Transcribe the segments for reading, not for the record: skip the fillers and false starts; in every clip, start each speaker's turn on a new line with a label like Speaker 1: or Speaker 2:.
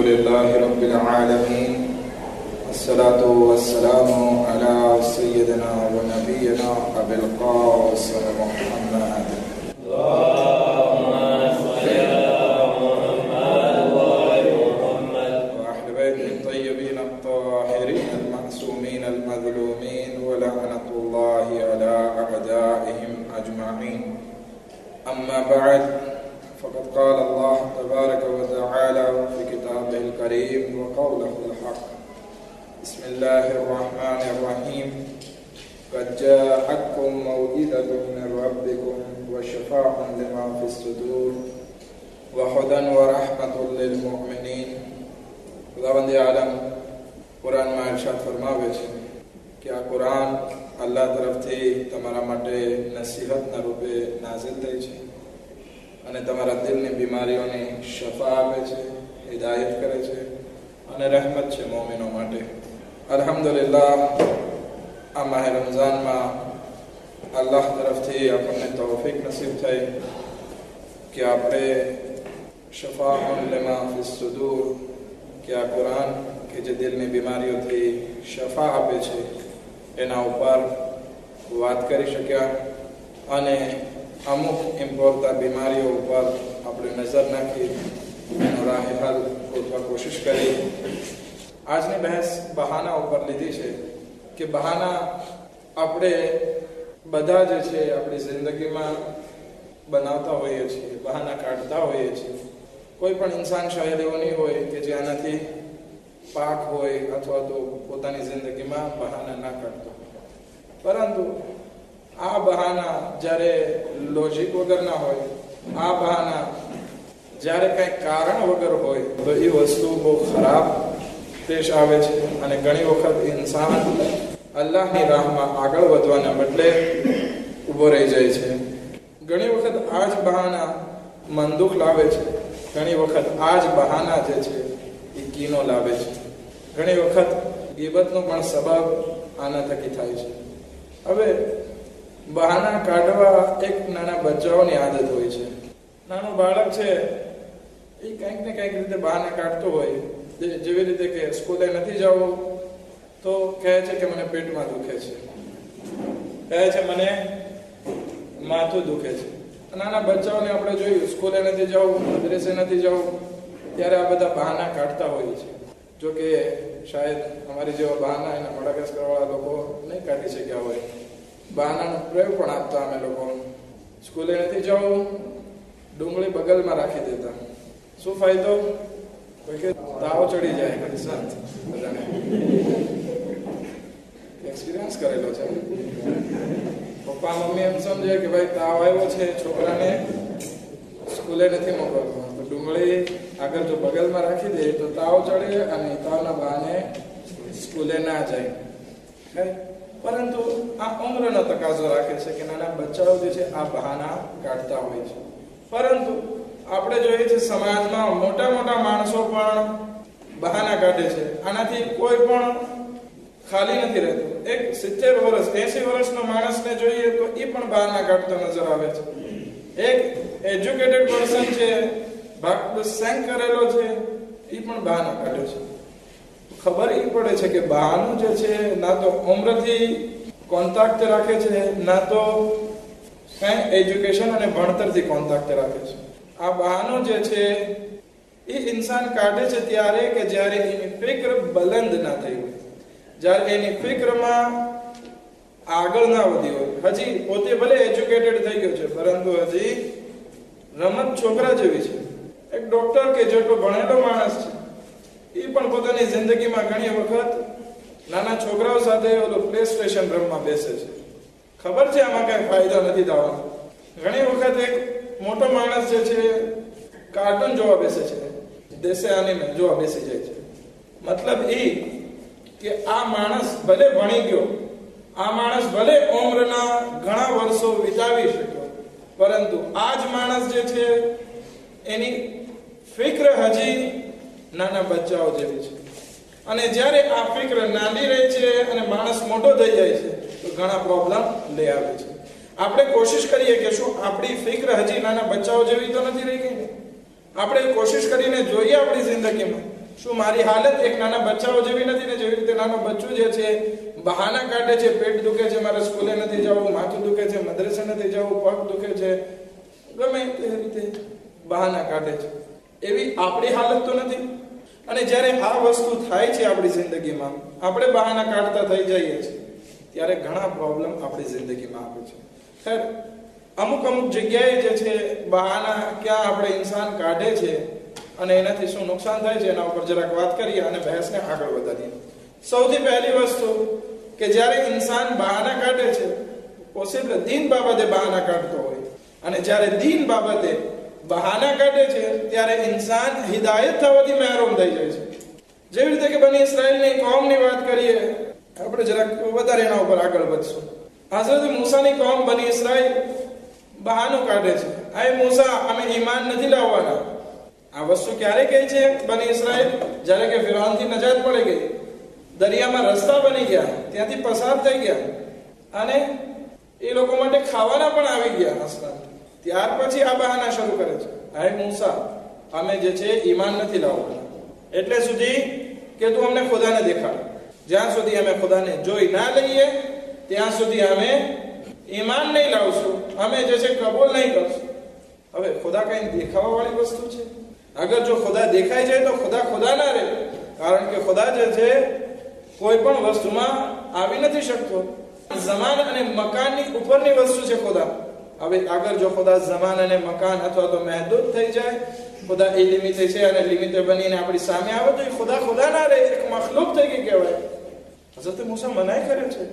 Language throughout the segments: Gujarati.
Speaker 1: لله رب العالمين والصلاة والسلام على سيدنا ونبينا أبي القاسم محمد اللهم صل على محمد وآل محمد وأهل بيت الطيبين الطاهرين المعصومين المظلومين ولعنة الله على أعدائهم أجمعين. أما بعد، فقد قال الله تبارك وتعالى في كتابه الكريم وقوله الحق: بسم الله الرحمن الرحيم. قد جاءتكم موعظة من ربكم وشفاء لما في الصدور وهدى ورحمة للمؤمنين. खुदावंद आलम कुरान में इरशाद फरमावे છે કે આ કુરાન અલ્લાહ તરફથી તમારા માટે નસીહતના રૂપે નાઝિલ થઈ છે અને તમારા દિલની બીમારીઓની શફા આપે છે, હિદાયત કરે છે અને રહેમત છે મોમિનો માટે. અલ્હમ્દુલિલ્લાહ, આ માહે રમઝાનમાં અલ્લાહ તરફથી આપણને તૌફીક નસીબ થઈ કે આપણે શફાઉન લિમા ફિસ સુદૂર, કે આ કુરાન કે જે દિલની બીમારીઓથી શફા આપે છે એના ઉપર વાત કરી શક્યા અને અમુક ઇમ્પોર્ટા બીમારીઓ ઉપર આપણે નજર નાખી એનો રાહ હલ ગોતવા કોશિશ કરી. આજની બહેસ બહાના ઉપર લીધી છે કે બહાના આપણે બધા જે છે આપણી જિંદગીમાં બનાવતા હોઈએ છીએ, બહાના કાઢતા હોઈએ છીએ. કોઈ પણ ઇન્સાન શાયદ એવો નહીં હોય કે જે આનાથી પાક હોય અથવા તો પોતાની જિંદગીમાં બહાના ના કાઢતો. પરંતુ આ બહાના જ્યારે લોજિક વગરના હોય, આ બહાના જ્યારે કંઈ કારણ વગર હોય તો એ વસ્તુ બહુ ખરાબ પેશ આવે છે અને ઘણી વખત ઇન્સાન અલ્લાહની રાહમાં આગળ વધવાના બદલે ઊભો રહી જાય છે. ઘણી વખત આ જ બહાના મનદુખ લાવે છે, ઘણી વખત આ જ બહાના જે છે એ કીનો લાવે છે, ઘણી વખત ગીબતનો પણ સબબ આના થકી થાય છે. હવે બહાના કાઢવા એક નાના બચ્ચાઓની આદત હોય છે. નાનું બાળક છે એ કંઈક ને કંઈક રીતે બહાના કાઢતો હોય. જેવી રીતે કે સ્કૂલે નથી જવું તો કહે છે કે મને પેટમાં દુખે છે, કહે છે મને માથું દુખે છે. નાના બચ્ચાઓને આપણે જોયું, સ્કૂલે નથી જવું, મદ્રેસે નથી જવું, ત્યારે આ બધા બહાના કાઢતા હોય છે. જો કે શાયદ અમારી જેવા બહાના એના મડાગાસ્કરવાળા લોકો નહીં કાઢી શક્યા હોય. બહાનાનો પ્રયોગ પણ આપતા અમે લોકો. સ્કૂલે નથી જવું, ડુંગળી બગલમાં રાખી દેતા. શું ફાયદો? કોઈ કે તાવ ચડી જાય. બધાને એક્સપિરિયન્સ કરેલો છે. પપ્પા મમ્મી એમ સમજે કે ભાઈ તાવ આવ્યો છે, છોકરાને સ્કૂલે નથી મોકલવો, તો ડુંગળી આગળ જો બગલમાં રાખી દે તો તાવ ચડે અને તાવના બહાને સ્કૂલે ના જાય. પરંતુ આ ઉંમરનો તકાજો રાખે છે કે નાના બચ્ચાઓ જે છે આ બહાના કાઢતા હોય છે. પરંતુ આપણે જોઈએ છે સમાજમાં મોટા મોટા માણસો પણ બહાના કાઢે છે. આનાથી કોઈ પણ ખાલી નથી રહેતું. એક 70 વર્ષ 80 વર્ષનો માણસને જોઈએ તો એ પણ બહાના કાઢતો નજર આવે છે. એક એજ્યુકેટેડ પર્સન છે, સેન્ક કરેલો છે, એ પણ બહાના કાઢે છે. ખબર એ પડે છે કે બહાનું જે છે ના તો ઉંમરથી કોન્ટેક્ટ રાખે છે, ના તો કઈ એજ્યુકેશન અને ભણતરથી કોન્ટેક્ટ રાખે છે. આ બહાનું જે છે એ ઇન્સાન કાઢે છે ત્યારે કે જ્યારે એની ફિક્ર બલંદ ના થઈ હોય, જ્યારે એની ફિક્રમાં આગળ ના વધી હોય. હજી પોતે ભલે એજ્યુકેટેડ થઈ ગયો છે પરંતુ હજી રમત છોકરા જેવી છે. એક ડોક્ટર કે જેટલો ભણેલો માણસ છે એ પણ પોતાની જિંદગીમાં ઘણી વખત નાના છોકરાઓ સાથે ઓલો પ્લે સ્ટેશન રમવા બેસે છે. ખબર છે આમાં કઈ ફાયદો નથી થવાનો. ઘણી વખત એક મોટો માણસ જે છે કાર્ટૂન જોવા બેસે છે, દેશે એનિમે જોવા બેસી જાય છે. મતલબ એ કે આ માણસ ભલે ભણી ગયો, આ માણસ ભલે ઉંમરના ઘણા વર્ષો વિતાવી શક્યો, પરંતુ આ જ માણસ જે છે એની ફિક્ર હજી નાના બચ્ચાઓ જેવી છે. અને જ્યારે આ ફિક્ર નાની રહે છે અને માણસ મોટો થઈ જાય છે તો ઘણા પ્રોબ્લેમ લઈ આવે છે. આપણે કોશિશ કરીએ કે શું આપણી ફિક્ર હજી નાના બચ્ચાઓ જેવી તો નથી રહી ગઈ? આપણે કોશિશ કરીને જોઈએ આપણી જિંદગીમાં શું મારી હાલત એક નાના બચ્ચાઓ જેવી નથી ને? જેવી રીતે નાનો બચ્ચું જે છે બહાના કાઢે છે, પેટ દુખે છે, મારે સ્કૂલે નથી જવું, માથું દુખે છે, મદ્રસે નથી જવું, પગ દુખે છે, ગમે તે રીતે બહાના કાઢે છે, એવી આપણી હાલત તો નથી. અને જ્યારે આ વસ્તુ થાય છે આપણી જિંદગીમાં, આપણે બહાના કાઢતા થઈ જઈએ છીએ, ત્યારે ઘણા પ્રોબ્લેમ આપણી જિંદગીમાં આવે છે. ખેર, અમુક જગ્યાએ જે છે બહાના ક્યાં આપણે ઇન્સાન કાઢે છે અને એનાથી શું નુકસાન થાય છે એના ઉપર જરાક વાત કરીએ અને બહેસને આગળ વધારીએ. સૌથી પહેલી વસ્તુ કે જ્યારે ઇન્સાન બહાના કાઢે છે, પોસિબલ દીન બાબતે બહાના કાઢતો હોય, અને જ્યારે દીન બાબતે બહાના કાઢે છે ત્યારે ઇન્સાન હિદાયત થવાથી મહેરૂમ થઈ જાય છે. જેવી રીતે કે બની ઇસ્રાઈલની કોમની વાત કરીએ, આપણે જરાક વધારે એના ઉપર આગળ વધશું. હઝરત મૂસાની કોમ બની ઇસ્રાઈલ બહાનું કાઢે છે, આય મૂસા, અમે ઈમાન નથી લાવવાના. આ વસ્તુ ક્યારે કહી છે બની ઇસ્રાઈલ? જ્યારે કે ફિરૌનથી નજાત મળી ગઈ, દરિયામાં રસ્તા બની ગયા, ત્યાંથી પસાર થઈ ગયા, અને એ લોકો માટે ખાવાના પણ આવી ગયા આસમાન. ત્યાર પછી આ બહાના શરૂ કરે છે, હાય મૂસા, અમે જે છે ઈમાન નથી લાવવાના એટલે સુધી કે તું અમને ખુદાને દેખાડ. જ્યાં સુધી અમે ખુદાને જોઈ ના લઈએ ત્યાં સુધી અમે ઈમાન નહીં લાવશું, અમે જે છે કબૂલ નહીં કરશું. હવે ખુદા કઈ દેખાવા વાળી વસ્તુ છે? અગર જો ખુદા દેખાઈ જાય તો ખુદા ના રહે, કારણ કે ખુદા જે છે કોઈ પણ વસ્તુમાં આવી નથી શકતો. ઝમાન અને મકાનની ઉપરની વસ્તુ છે ખુદા. હવે આગળ જો ખુદા ઝમાન અને મકાન અથવા તો મહેદૂદ થઈ જાય, ખુદા એ લિમિટે છે અને લિમિટે બનીને આપણી સામે આવે તો એ ખુદા ના રહે, એક મખલુક થઈ ગઈ કહેવાય. હઝરત મૂસા મનાઈ કરે છે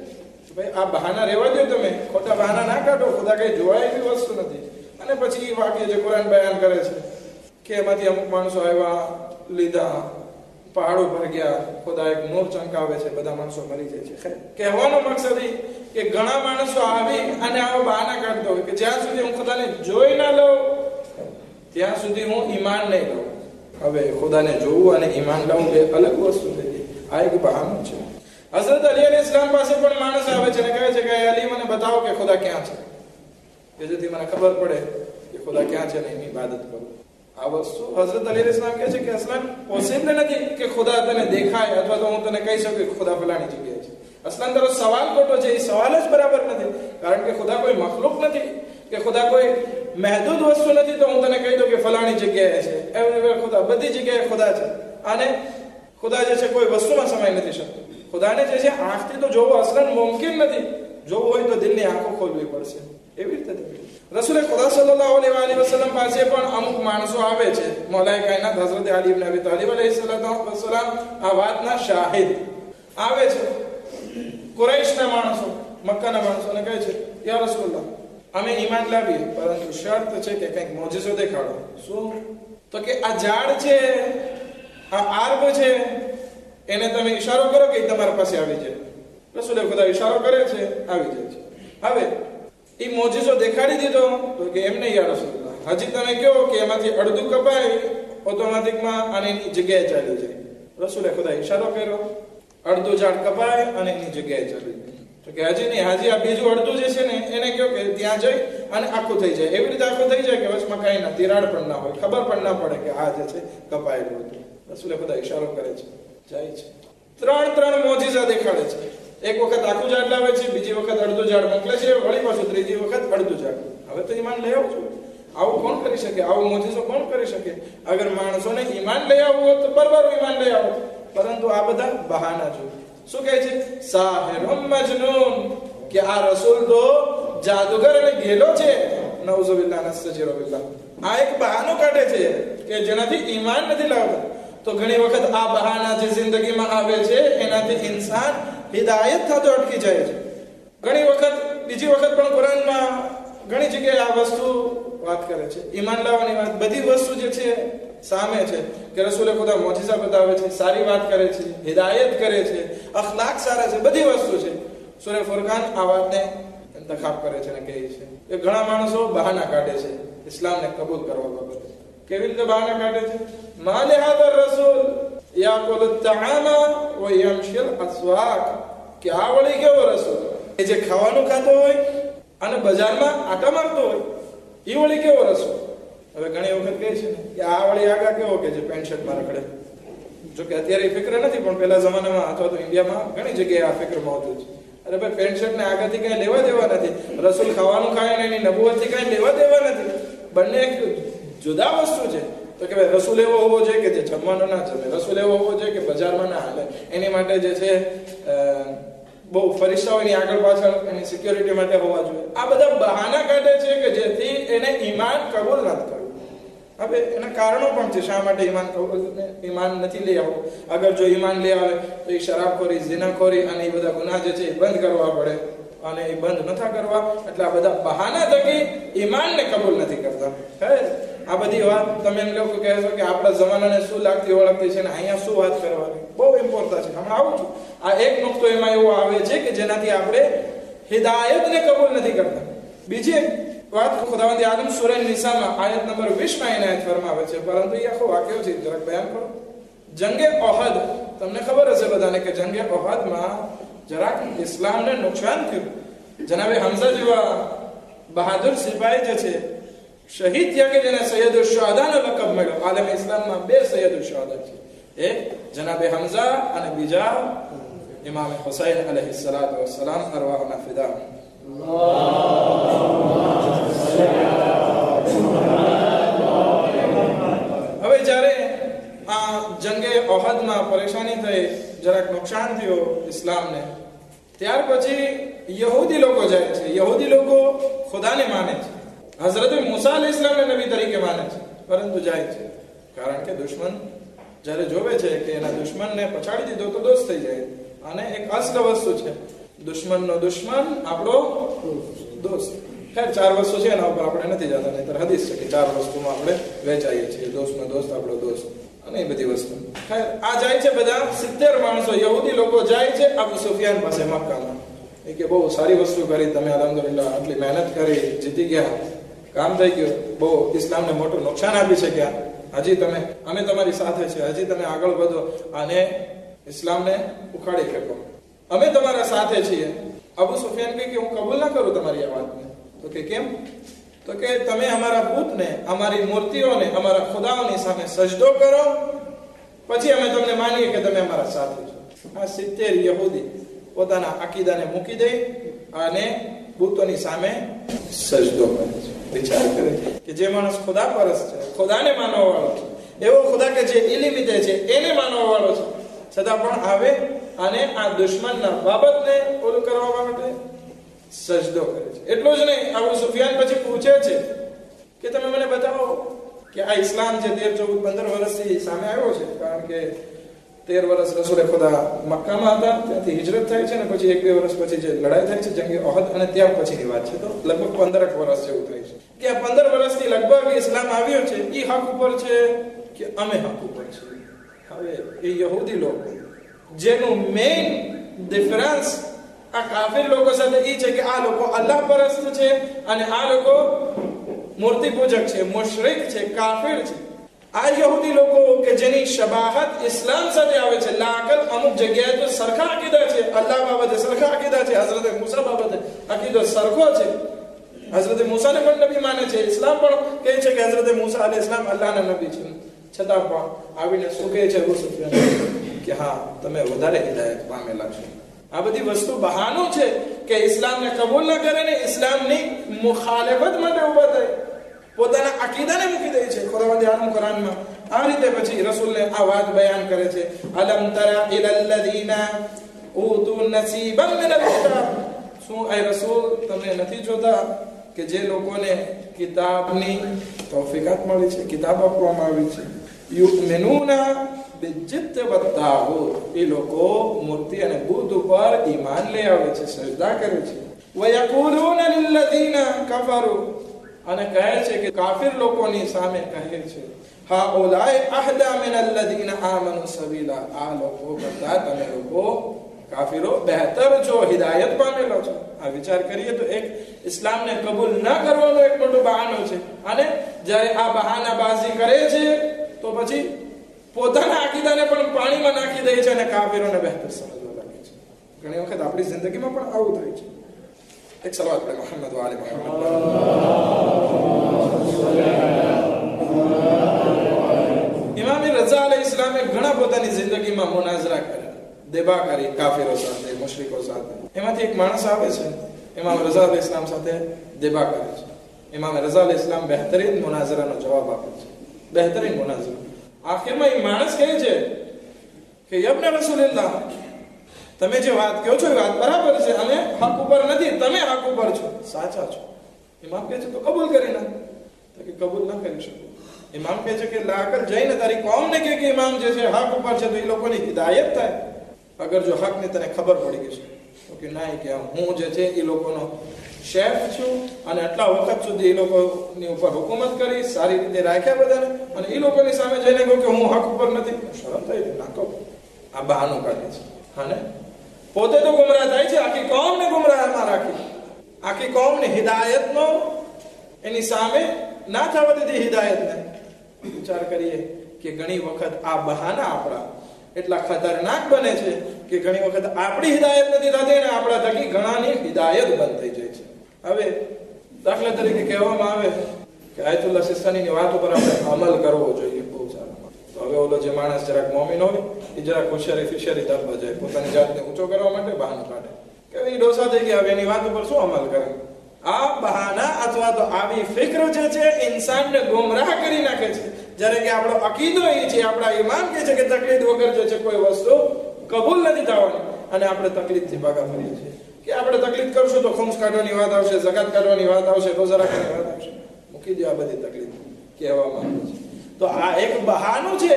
Speaker 1: ભાઈ આ બહાના રહેવા દો, તમે ખોટા બહાના ના કાઢો, ખુદા કઈ જોવાય એવી વસ્તુ નથી. અને પછી એ વાક્ય જે કુરાન બયાન કરે છે કે એમાંથી અમુક માણસો આવ્યા, લીધા, પહાડો પર ગયા, ખુદા એક નૂર ચમકાવે છે, બધા માણસો મરી જાય છે. કહેવાનો મકસદ એ કે ઘણા માણસો આવી અને આવા બહાના કાઢતા હોય કે જ્યાં સુધી હું ખુદાને જોઈ ના લઉં ત્યાં સુધી હું ઈમાન નહીં લઉં. હવે ખુદાને જોવું અને ઈમાન લાવવું બે અલગ વસ્તુ થઈ ગઈ. આ એક બહાનું છે. હઝરત અલી અલૈહિસ સલામ પાસે પણ માણસ આવે છે અને કહે છે કે અલી, મને બતાવો કે ખુદા ક્યાં છે, કે જેથી મને ખબર પડે કે ખુદા ક્યાં છે ને એની ઇબાદત કરું. આ વસ્તુ હઝરત અલી અલૈહિસ સલામ કહે છે કે અસલન પોસિબલ નથી કે ખુદા તને દેખાય અથવા તો હું તને કહી શકું કે ખુદા ફલાણી જગ્યાએ છે. અસલન તારો સવાલ ખોટો છે, એ સવાલ જ બરાબર નથી, કારણ કે ખુદા કોઈ મખલુક નથી, કે ખુદા કોઈ મહેદૂદ વસ્તુ નથી તો હું તને કહી દઉં કે ફલાણી જગ્યાએ છે. એવરીવેર ખુદા, બધી જગ્યાએ ખુદા છે. અને ખુદા જે છે કોઈ વસ્તુમાં સમાઈ નથી શકતો. ખુદાને જે છે આંખથી તો જોવો અસલન મુમકિન નથી, જોવું હોય તો દિલની આંખો ખોલવી પડશે. એવી રીતે રસૂલ ખુદા સલ્લલ્લાહુ અલૈહિ વસલ્લમ પાસે પણ અમુક માણસો આવે છે. મૌલાએ કાયનાત હઝરત અલી ઇબ્ન અબી તાલિબ અલૈહિસ્સલામ આ વાતના શાહિદ આવે છે. કુરૈશના માણસો, મક્કાના માણસોને કહે છે, યા રસૂલલ્લાહ, અમે ઈમાન લાવીએ, પરંતુ શરત છે કે કંઈક મોજિઝો દેખાડો. શું? તો કે આ ઝાડ છે, આ આર્ગ છે, એને તમે ઈશારો કરો કે તમારા પાસે આવી જાય. રસૂલે ખુદા ઈશારો કરે છે, આવી જાય છે. હવે એ મોજિઝો દેખાડી દીધો તો કે એમ નહીં યા રસૂલલ્લાહ, હજી તમે કહો કે એમાંથી અડધું કપાય ઓટોમેટિકમાં અને એની જગ્યાએ ચાલી જાય. રસૂલે ખુદા ઈશારો કર્યો, અડધું ઝાડ કપાય અને એની જગ્યાએ ચાલી જાય. તો કે હજી નહીં, હજી આ બીજું અડધું જે છે ને એને કહો કે ત્યાં જઈ અને આખું થઈ જાય. એવી રીતે આખું થઈ જાય કે વચમાં કાંઈ ના, તિરાડ પણ ના હોય, ખબર પણ ના પડે કે આ જે છે કપાયેલું હતું. રસૂલે ખુદા ઈશારો કરે છે, જાય છે. ત્રણ મોજિઝા દેખાડે છે. એક વખત આખું ઝાડ લાવે છે, બીજી વખત અડધું ઝાડ મોકલે છે, વળી પાછું ત્રીજી વખત અડધું ઝાડ. હવે તો ઈમાન લઈ આવજો. આવું કોણ કરી શકે? આવું મોજિઝો કોણ કરી શકે? અગર માણસોને ઈમાન લઈ આવવું હોય તો બરાબર ઈમાન લઈ આવો, પરંતુ આ બધા બહાના જો. શું કહે છે? સાહિરુમ મજનૂન, કે આ રસૂલ તો જાદુગર અને ગેલો છે. નઉઝુબિલ્લાહ નસ્તજીરુબિલ્લાહ. આ એક બહાનો કાઢે છે કે જેનાથી ઈમાન નથી લાવતા. તો ઘણી વખત આ બહાના જે જિંદગીમાં આવે છે એનાથી ઇન્સાન હિદાયત થતો અટકી જાય છે. ઘણી વખત, બીજી વખત પણ કુરાનમાં ઘણી જગ્યાએ આ વસ્તુ વાત કરે છે, ઈમાન લાવવાની વાત. બધી વસ્તુ જે છે સામે છે કે રસૂલે ખુદા મોજિઝા બતાવે છે, સારી વાત કરે છે, હિદાયત કરે છે, અખલાક સારા છે, બધી વસ્તુ છે. સૂરે ફુરકાન આ વાતને ઇંતખાબ કરે છે અને કહે છે કે ઘણા માણસો બહાના કાઢે છે ઇસ્લામને કબૂલ કરવા બાબતે. કેવી રીતે બહાના કાઢે છે? મા લિહાદા રસૂલ યાકુલુ તઆમા વ યમશિલ અસ્વાક, કે આ વળી કેવો રસૂલ એ જે ખાવાનું ખાતો હોય અને બજારમાં આટા મારતો હોય, એ વળી કેવો રસૂલ? હવે ઘણી વખત કહે છે ને કે આ વળી આગા કેવો કે જે પેન્ટ શર્ટમાં રખડે. જો કે અત્યારે એ ફિક્ર નથી, પણ પહેલા જમાનામાં અથવા તો ઇન્ડિયામાં ઘણી જગ્યાએ આ ફિક્ર મોજૂદ છે. અરે ભાઈ, પેન્ટ શર્ટ ને આગળથી કઈ લેવા દેવા નથી. રસૂલ ખાવાનું ખાય ને એની નબુવતથી કઈ લેવા દેવા નથી. બંને એક જુદા વસ્તુ છે. તો કે ભાઈ રસૂલ એવો હોવો જોઈએ કે જે જમવાનો ના જમે, રસૂલ એવો હોવો જોઈએ કે બજારમાં ના હાલે, એની માટે જે છે બહુ ફરિશ્તાઓની આગળ પાછળ એની સિક્યોરિટી માટે હોવા જોઈએ. આ બધા બહાના કાઢે છે કે જેથી એને ઈમાન કબૂલ નથી કરવું. હવે એના કારણો પણ છે શા માટે ઈમાન નથી લઈ આવવું. અગર જો ઈમાન લઈ આવે તો એ શરાબખોરી, ઝિનાખોરી અને એ બધા ગુનાહ જે છે એ બંધ કરવા પડે, અને એ બંધ નથા કરવા એટલે આ બધા બહાના થકી ઈમાનને કબૂલ નથી કરતા. આ બધી વાત તમે એમ લોકો કહેશો કે આપણા જમાનાને શું લાગતી ઓળખતી છે ને અહીંયા શું વાત કરવાની, બહુ ઇમ્પોર્ટન્ટ છે. હમણાં આવું છું. આ એક નુકતો એમાં એવો આવે છે કે જેનાથી આપણે હિદાયતને કબૂલ નથી કરતા. બીજી એક વાત ખુદાવંદ આદમ સૂરહ નિસામાં આયત નંબર 20 માં એનાયત ફરમાવે છે, પરંતુ એ આખો વાક્ય છે જરાક બયાન કરો. જંગે ઓહદ, તમને ખબર હશે બધાને કે જંગે ઓહદમાં જરાક ઇસ્લામને નુકસાન થયું. જનાબે હમઝા જેવા બહાદુર સિપાહી જે છે શહીદ થયા કે જેને સૈયદુલ શુહદાનો લકબ મળ્યો. આલમ ઇસ્લામમાં 2 સૈયદુલ શુહદા છે, એક જનાબે હમઝા અને બીજા ઇમામ હુસૈન અલૈહિસ્સલાતુ વસ્સલામ અરવાહના ફિદા. હવે જ્યારે આ જંગે ઓહદમાં પરેશાની થઈ, જરાક નુકસાન થયું ઇસ્લામને, ત્યાર પછી યહૂદી લોકો જાય છે. યહૂદી લોકો ખુદાને માને છે, હઝરત મૂસા અલૈહિસ સલામને નબી તરીકે માને છે, પરંતુ જાય છે કારણ કે દુશ્મન જ્યારે જોવે છે કે એના દુશ્મનને પછાડી દીધો તો દોસ્ત થઈ જાય. અને એક અસલ વસ્તુ છે, દુશ્મનનો દુશ્મન આપણો દોસ્ત. ખેર 4 વસ્તુ છે એના ઉપર આપણે નથી જતા, નહીતર હદીસ છે કે 4 વસ્તુમાં આપણે વહેંચાઈએ છીએ, દોસ્તનો દોસ્ત આપણો દોસ્ત અને એ બધી વસ્તુ. ખેર આ જાય છે બધા 70 માણસો યહૂદી લોકો જાય છે અબુ સુફિયાન પાસે મક્કામાં. એ કે બહુ સારી વસ્તુ કરી તમે, અલ્હમ્દુલિલ્લાહ આટલી મહેનત કરી, જીતી ગયા, કામ થઈ ગયું, બહુ ઇસ્લામને મોટું નુકસાન આપી શક્યા, હજી તમે, અમે તમારી સાથે છે, હજી તમે આગળ વધો અને ઇસ્લામને ઉખાડી ફેંકો, અમે તમારા સાથે છીએ. અબુ સુફિયાન કહે કે હું કબૂલ ના કરું તમારી આ વાતને. તો કે કેમ? તો કે તમે અમારા બુતને, અમારી મૂર્તિઓને, અમારા ખુદાઓની સામે સજદો કરો, પછી અમે તમને માનીએ કે તમે અમારા સાથે છો. આ 70 યહૂદી પોતાના અકીદાને મૂકી દે અને બુતોની સામે સજદો કરે છે. વિચાર કરે કે જે માણસ ખુદા પરસ્ત છે, ખુદાને માનવા વાળો છે, એવો ખુદા કે જે ઇલિમિતે છે એને માનવા વાળો છે, છતાં પણ આવે અને આ દુશ્મનના બાબતને ઓલું કરવા માટે સજદો કરે છે. એટલું જ નહીં, અબુ સુફિયાન પછી પૂછે છે કે તમે મને બતાવો કે આ ઇસ્લામ જે 13, 14, 15 વર્ષથી સામે આવ્યો છે, કારણ કે 13 વર્ષ રસૂલે ખુદા મક્કામાં હતા, ત્યાંથી હિજરત થાય છે, ને પછી 1-2 વર્ષ પછી જે લડાઈ થાય છે જંગે ઓહદ, અને ત્યાર પછીની વાત છે, તો લગભગ 15 વર્ષ જેવું થાય છે કે આ 15 વર્ષથી લગભગ ઇસ્લામ આવ્યો છે. એ હક ઉપર છે કે અમે હક ઉપર છે? હવે એ યહૂદી લોકો જેનું મેઇન ડિફરન્સ આ કાફિર લોકો સાથે એ છે કે આ લોકો અલ્લાહ પરસ્ત છે અને આ લોકો મૂર્તિ પૂજક છે, મુશરિક છે, કાફિર છે. આ યહૂદી લોકો કે જેની શબાહત ઇસ્લામ સાથે આવે છે, લાકલ અમુક જગ્યાએ તો સરખા અકીદા છે, અલ્લાહ બાબતે સરખા અકીદા છે, હઝરત મૂસા બાબતે અકીદો સરખો છે. હઝરત મૂસાને પણ નબી માને છે, ઇસ્લામ પણ કહે છે કે હઝરત મૂસા અલૈહિસ સલામ અલ્લાહના નબી છે, છતાં પણ આવીને શું કહે છે અબુ સુફિયાન કે હા તમે વધારે હિદાયત પામેલા છો. આ બધી વસ્તુ બહાનું છે કે ઇસ્લામને કબૂલ ન કરે ને ઇસ્લામની મુખાલફત માટે ઉભા થાય, પોતાના અકીદાને મૂકી દે છે. ખુદાવંદ આલમ કુરાનમાં આ રીતે પછી રસૂલને આ વાત બયાન કરે છે, અલમ તરા ઇલલ લદીના ઉતુ નસીબન મિનલ કિતાબ. શું એ રસૂલ તમે નથી જોતા કે જે લોકોને કિતાબની તૌફીકાત મળી છે, કિતાબ આપવામાં આવી છે, યુમિનુના બિજિત વત્તાગુત, એ લોકો મૂર્તિ અને બુત ઉપર ઈમાન લઈ આવે છે, સજદા કરે છે. વયકુલુના લિલ્લઝીના કફરુ, અને કહે છે કે કાફિર લોકોની સામે કહે છે હાઉલાએ અહદા મિનલ લઝીના આમનુ સબીલા, આ લોકો કરતા તમે લોકો કાફિરો બહેતર છો, હિદાયત પામેલો છો. આ વિચાર કરીએ તો એક ઇસ્લામને કબૂલ ન કરવાનો એક મોટો બહાનો છે, અને જ્યારે આ બહાનાબાજી કરે છે તો પછી પોતાના અકીદાને પણ પાણીમાં નાખી દે છે અને કાફિરોને બહેતર સમજવા લાગે છે. ઘણી વખત આપણી જિંદગીમાં પણ આવું થાય છે. એક સલાવત પડે મુહમ્મદ વાલે મુહમ્મદ. ઇમામ રઝા અલૈહિસ્સલામે ઘણા પોતાની જિંદગીમાં મુનાઝરા કર્યા, દેબા કરી કાફિરો સાથે, મુશરિકો સાથે. એમાંથી એક માણસ આવે છે, ઇમામ રઝા અલૈહિસ્સલામ સાથે દેબા કરે છે. ઇમામ રઝા અલૈહિસ્સલામ બહેતરીન મુનાઝરાનો જવાબ આપે છે, બહેતરીન મુનાઝરા. આખિરમાં એ માણસ કહે છે કે યબ્ન રસૂલિલ્લાહ, તમે જે વાત કહો છો એ વાત બરાબર છે, અમે હક ઉપર નથી, તમે હક ઉપર છો, સાચા છો. ઇમામ કહે છે તો કબૂલ કરી નાખ. તો કે કબૂલ ના કરી શકું. ઇમામ કહે છે કે લાકર જઈને તારી કોમને કે ઇમામ જે છે હક ઉપર છે, તો એ લોકોની હિદાયત થાય. અગર જો હક ની તને ખબર પડી ગઈ છે તો કે ના, કે હું જે છે એ લોકોનો શેફ છું અને આટલા વખત સુધી એ લોકોની ઉપર હુકુમત કરી, સારી રીતે રાખ્યા બધાને, અને એ લોકોની સામે જઈને કહું કે હું હક ઉપર નથી, શરમ થઈ ના કહું. આ બહાનું કાઢે છે. હા, પોતે તો ગુમરાહ થાય છે, આખી કોમને ગુમરાહમાં રાખી, આખી કોમને હિદાયતનો એની સામે ના થવા દીધી હિદાયતને. વિચાર કરીએ કે ઘણી વખત આ બહાના આપણા એટલા ખતરનાક બને છે કે ઘણી વખત આપણી હિદાયત નથી થતી અને આપણા થકી ઘણાની હિદાયત બંધ થઈ જાય છે. હવે દાખલા તરીકે કહેવામાં આવે કે આયતુલ્લાહ સિસ્તાનીની વાત ઉપર આપણે અમલ કરવો જોઈએ, બહુ સારા. તો હવે ઓલો જે માણસ જરાક મોમીન હોય એ જરાક હોશિયારી ફિશિયારી તરફ જાય, પોતાની જાતને ઊંચો કરવા માટે બહાનું કાઢે કે એ ડોસા થઈ ગયા, હવે એની વાત ઉપર શું અમલ કરે. આ બહાના અથવા તો આવી ફિક્ર જે છે ઇન્સાનને ગુમરાહ કરી નાખે છે. જ્યારે કે આપણો અકીદો એ છે, આપણા ઈમાન કે છે કે તકલીફ વગર જે છે કોઈ વસ્તુ કબૂલ નથી થવાની, અને આપણે તકલીફથી ભાગા ફરીએ છીએ કે આપણે તકલીફ કરશું તો ખુમ્સ કાઢવાની વાત આવશે, ઝકાત કાઢવાની વાત આવશે, રોઝા રાખવાની વાત આવશે. મૂકી દો આ બધી તકલીફ કહેવામાં આવે છે. તો આ એક બહાનું છે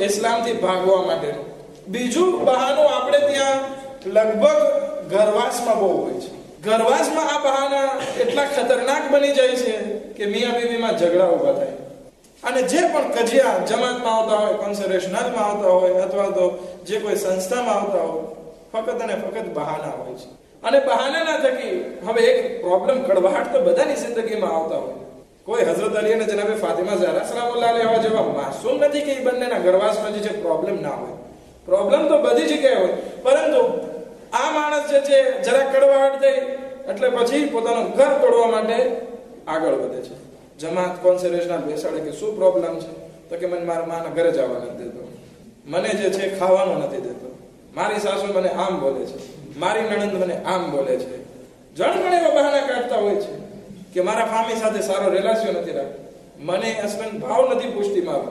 Speaker 1: ઇસ્લામથી ભાગવા માટેનું. બીજું બહાનું આપણે ત્યાં લગભગ ઘરવાસમાં બહુ હોય છે. ઘરવાસમાં આ બહાના એટલા ખતરનાક બની જાય છે કે મિયા બીવીમાં ઝઘડા ઉભા થાય, અને જે પણ કજિયા જમાતમાં આવતા હોય, કોન્સરેશનલમાં આવતા હોય, અથવા તો જે કોઈ સંસ્થામાં આવતા હોય, ફક્ત અને ફક્ત બહાના હોય છે. અને બહાનાના થકી હવે એક પ્રોબ્લેમ, કડવાહટ તો બધાની જિંદગીમાં આવતા હોય. કોઈ હઝરત અલી અને જનાબે ફાતિમા ઝહરા સલામુલ્લાહ અલૈહા જેવા માસૂમ નથી કે એ બંનેના ઘરવાસમાં જે છે પ્રોબ્લેમ ના હોય. પ્રોબ્લેમ તો બધી જગ્યાએ હોય, પરંતુ આ માણસ જે છે જરા કડવાહટ થઈ એટલે પછી પોતાનું ઘર તોડવા માટે આગળ વધે છે. જમાત કોન્સરેશનલ બેસાડે કે શું પ્રોબ્લેમ છે, તો કે મને મારા માના ઘરે જવા નથી દેતો, મને જે છે ખાવાનું નથી દેતો, મારી સાસુ મને આમ બોલે છે, મારી નણંદ મને આમ બોલે છે. જણ એવા બહાના કાઢતા હોય છે કે મારા ફામી સાથે સારો રિલેશન નથી રાખતો, મને હસબન્ડ ભાવ નથી પૂછતી મારો,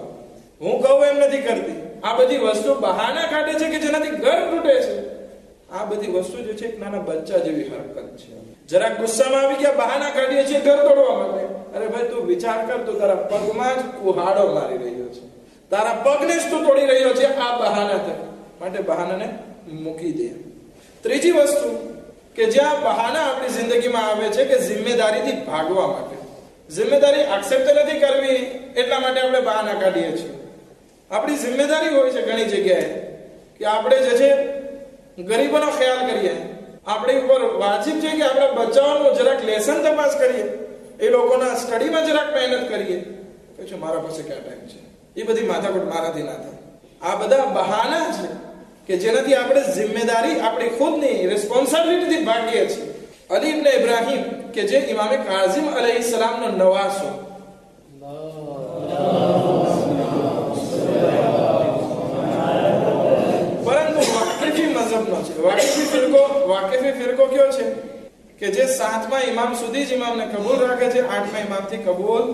Speaker 1: હું કહું એમ નથી કરતી. આ બધી વસ્તુ બહાના કાઢે છે કે જેનાથી ઘર તૂટે છે. આ બધી વસ્તુ જે છે એક નાના બચ્ચા જેવી હરકત છે. જરાક ગુસ્સામાં આવી ગયા, બહાના કાઢીએ છીએ ઘર તોડવા માટે. અરે ભાઈ, તું વિચાર કર, તું તારા પગમાં જ કુહાડો મારી રહ્યો છે, તારા પગને જ તું તોડી રહ્યો છે આ બહાના માટે. બહાનાને મૂકી દે. ત્રીજી વસ્તુ કે જ્યાં બહાના આપણી જિંદગીમાં આવે છે કે જિમ્મેદારીથી ભાગવા માટે. જિમ્મેદારી એક્સેપ્ટ નથી કરવી એટલા માટે આપણે બહાના કાઢીએ છીએ. આપણી જિમ્મેદારી હોય છે ઘણી જગ્યાએ કે આપણે જે છે ગરીબોનો ખ્યાલ કરીએ, આપણી ઉપર વાજિબ છે કે આપણા બચ્ચાઓનું જરાક લેસન તપાસ કરીએ, એ લોકોના સ્ટડીમાં જરાક મહેનત કરીએ. પછી મારા પાસે ક્યાં ટાઈમ છે, એ બધી માથાકૂટ મારાથી ના થાય. આ બધા બહાના છે કે જેનાથી આપણે જિમ્મેદારી આપણી ખુદની રિસ્પોન્સિબિલિટીથી ભાગીએ છીએ. અલી ઇબ્ન ઇબ્રાહિમ કે જે ઇમામે કાઝિમ અલૈહિસ્સલામનો નવાસો, પરંતુ વાકીફી મઝહબનો છે. વાકીફી ફિરકો કયો છે કે જે 7મા ઇમામ સુધી જ ઇમામને કબૂલ રાખે છે, 8મા ઇમામથી કબૂલ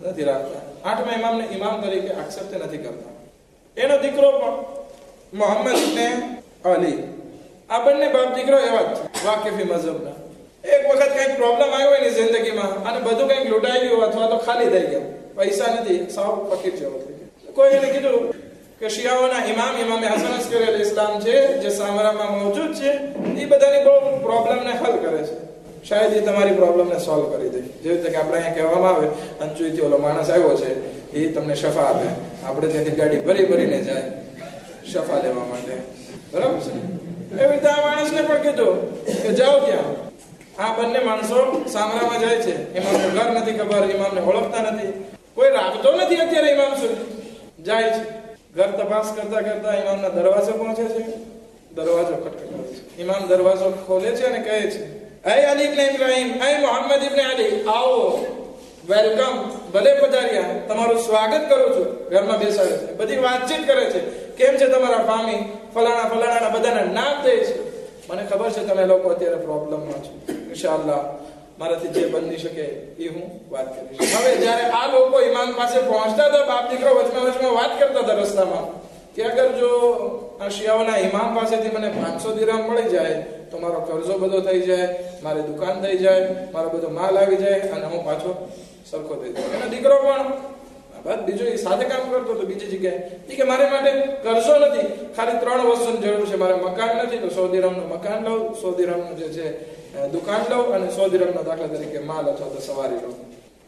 Speaker 1: નથી રાખતા, 8મા ઇમામને ઇમામ તરીકે એક્સેપ્ટ નથી કરતા. એનો દીકરો પણ મોહમ્મદ ઇબ્ન અલી, આ બંને બાપ દીકરો એવા જ છે વાકીફી મઝહબના. એક વખત કઈક પ્રોબ્લેમ આવ્યો એની જિંદગીમાં અને બધું કઈક લૂંટાઈ ગયું અથવા તો ખાલી થઈ ગયું, પૈસા નથી, સાવ ફકીર જેવો થઈ ગયો. કોઈ એને કીધું કે શિયાઓના ઇમામે હસન અસ્કરી અલ ઇસ્લામ છે જે સામરામાં મોજૂદ છે, એ બધાની બહુ પ્રોબ્લેમને હલ કરે છે, શાયદ એ તમારી પ્રોબ્લેમને સોલ્વ કરી દે. જેવી રીતે કે આપણે અહીંયા કહેવામાં આવે અંચુઈથી ઓલો માણસ આવ્યો છે, એ તમને શફા આપે, આપણે ત્યાંથી ગાડી ભરીને જાય શફા લેવા માટે, બરાબર છે. એવી રીતે આ માણસને પણ કીધું કે જાઓ ત્યાં. આ બંને માણસો સામરામાં જાય છે, ઇમામને ઘર નથી ખબર, ઇમામને ઓળખતા નથી, કોઈ રાખતો નથી અત્યારે ઇમામ સુધી. જાય છે, ઘર તપાસ કરતા કરતા ઇમામના દરવાજો પહોંચે છે, દરવાજો ખટખટાવે છે. ઇમામ દરવાજો ખોલે છે અને કહે છે, અય અલી ઇબ્ન ઇબ્રાહિમ, અય મોહમ્મદ ઇબ્ન અલી, આવો, વેલકમ,
Speaker 2: ભલે પધાર્યા, તમારું સ્વાગત કરું છું, ઘરમાં બેસાડે છે, બધી વાતચીત કરે છે, કેમ છે તમારા ફામી, ફલાણા ફલાણા બધાના નામ દે છે. મને ખબર છે તમે લોકો અત્યારે પ્રોબ્લેમમાં છો. ઇન્શાઅલ્લાહ મારાથી જે બની શકે એ હું વાત કરીશ. હવે જ્યારે આ લોકો ઇમામ પાસે પહોંચતા હતા, બાપ દીકરો વચમાં વાત કરતા હતા રસ્તામાં કે અગર જો આ શિયાઓના ઇમામ પાસેથી મને 500 દિરહમ મળી જાય તો મારો કર્જો બધો થઈ જાય, મારી દુકાન થઈ જાય, મારો બધો માલ આવી જાય અને હું પાછો સરખો થઈ જાય. એનો દીકરો પણ બસ બીજું એ સાથે કામ કરતો હતો બીજી જગ્યાએ, કે મારે માટે કર્જો નથી, ખાલી 3 વસ્તુની જરૂર છે. મારે મકાન નથી તો 100 દિરહમનું મકાન લઉં, 100 દિરહમનું જે છે દુકાન લઉં અને 100 દિરહમનો દાખલા તરીકે માલ અથવા તો સવારી લઉં.